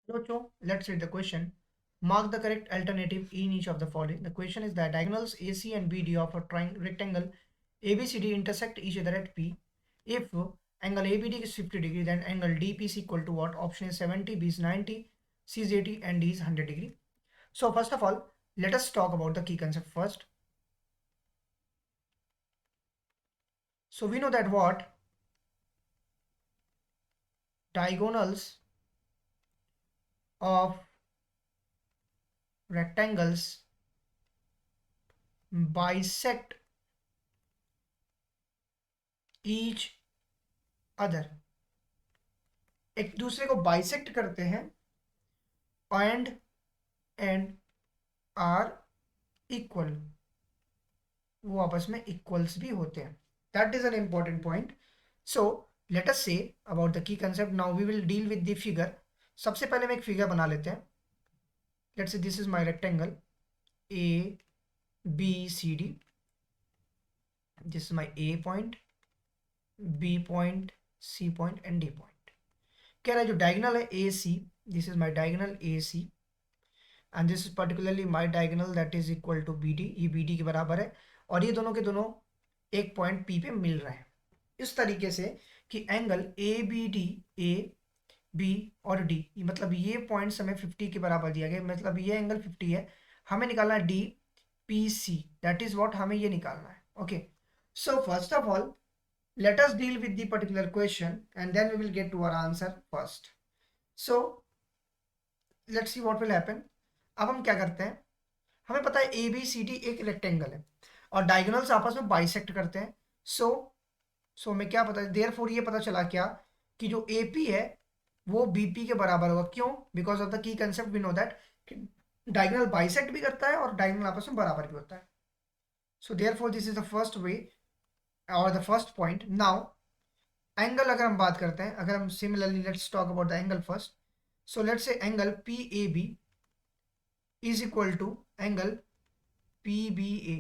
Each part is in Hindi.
So let's read the question. Mark the correct alternative in each of the following. The question is that diagonals AC and BD of a rectangle ABCD intersect each other at P. If angle ABD is 50 degree, then angle DP is equal to what? Option is 70, B is 90, C is 80, and D is 100 degree. So first of all, let us talk about the key concept first. So we know that what? Diagonals of rectangles bisect each other, एक दूसरे को बाइसेक्ट करते हैं एंड आर इक्वल, वो आपस में इक्वल्स भी होते हैं. That is an important point. So let us say about the key concept. Now we will deal with the figure. सबसे पहले हम एक फिगर बना लेते हैं. Let's say this is my rectangle A B C D. This is my A point, B point, C point and D point. कह रहा है जो डायगोनल है A C, this is my diagonal A C and this is particularly my diagonal that is equal to B D. ये बी डी के बराबर है और ये दोनों के दोनों एक पॉइंट पी पे मिल रहे हैं इस तरीके से कि angle A B D, A B और डी, मतलब ये पॉइंट्स हमें 50 के बराबर दिया गया, मतलब ये एंगल 50 है, हमें निकालना है D P C. That is what हमें ये निकालना है. Okay, so first of all let us deal with the particular question and then we will get to our answer first. So let's see what will happen. अब हम क्या करते हैं, हमें पता है ए बी सी डी एक रेक्टेंगल है और डायगोनल्स आपस में बाइसेक्ट करते हैं. सो हमें क्या पता है, देयरफॉर ये पता चला क्या कि जो ए पी है वो बी पी के बराबर होगा. क्यों? Because of the key concept we know that diagonal bisect भी करता है और डायगोनल आपस में बराबर भी होता है. So therefore this is the first way और the first point. Now angle अगर हम बात करते हैं, अगर हम similarly let's talk about the angle first. So let's say angle P A B is equal to angle P B A.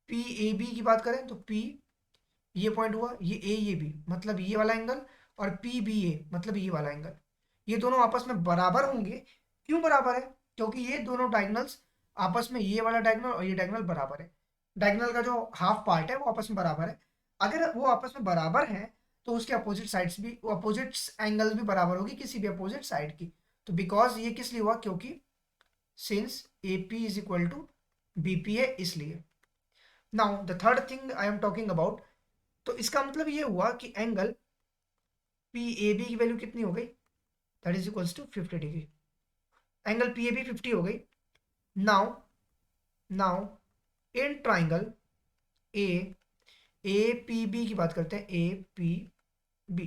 P A B की बात करें तो पी ये पॉइंट हुआ, ये बी, मतलब ये वाला एंगल, और पी बी ए मतलब ये वाला एंगल. ये दोनों आपस में बराबर होंगे. क्यों बराबर है? क्योंकि ये दोनों डायगोनल्स आपस में, ये वाला डायगोनल और ये डायगोनल बराबर है. डायगोनल का जो हाफ पार्ट है वो आपस में बराबर है. अगर वो आपस में बराबर हैं तो उसके अपोजिट साइड्स भी, अपोजिट एंगल भी बराबर होगी किसी भी अपोजिट साइड की. तो बिकॉज ये किस लिए हुआ? क्योंकि since A P is equal to B P है, इसलिए. Now the third thing I am talking about, तो इसका मतलब ये हुआ कि एंगल पी ए बी की वैल्यू कितनी हो गई? That is equals to 50 degree. Angle P A B 50 हो गई. Now in triangle A P B की बात करते हैं, ए पी बी,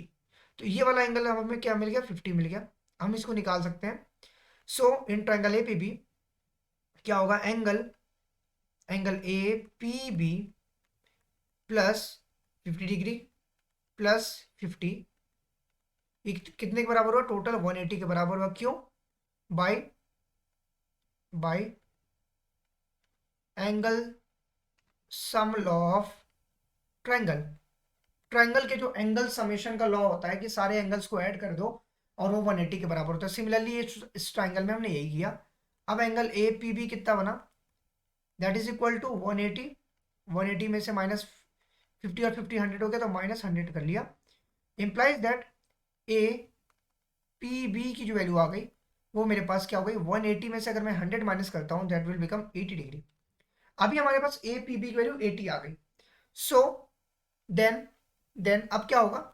तो ये वाला एंगल हमें क्या मिल गया? 50 मिल गया. हम इसको निकाल सकते हैं. So in triangle A P B क्या होगा? Angle A P B plus 50 degree plus 50 कितने के बराबर हुआ? टोटल 180 के बराबर हुआ. क्यों? By angle sum law of triangle के जो एंगल समेशन का लॉ होता है कि सारे एंगल्स को ऐड कर दो और वो 180 के बराबर होता है. सिमिलरली इस ट्राइंगल में हमने यही किया. अब एंगल ए पी बी कितना बना? That is equal to 180. 180 में से माइनस 50 और 50 100 हो गया, तो माइनस 100 कर लिया. Implies that A P B की जो वैल्यू आ गई वो मेरे पास क्या हो गई? 180 में से अगर मैं 100 माइनस करता हूँ दैट विल बिकम 80 डिग्री. अभी हमारे पास ए पी बी की वैल्यू 80 आ गई. सो देन अब क्या होगा?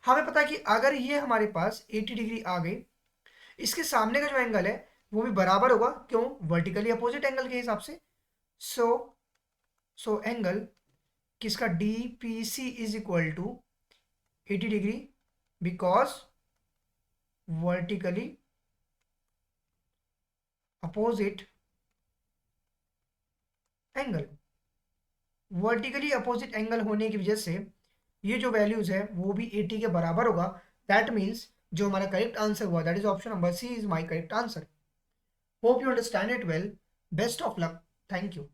हमें पता है कि अगर ये हमारे पास 80 डिग्री आ गई, इसके सामने का जो एंगल है वो भी बराबर होगा. क्यों? वर्टिकली अपोजिट एंगल के हिसाब से. सो एंगल किसका? D P C is equal to 80 degree because vertically opposite angle. Vertically opposite angle होने की वजह से ये जो वैल्यूज है वो भी 80 के बराबर होगा. दैट मीन्स जो हमारा करेक्ट आंसर हुआ that is option number C is my correct answer. Hope you understand it well. Best of luck. Thank you.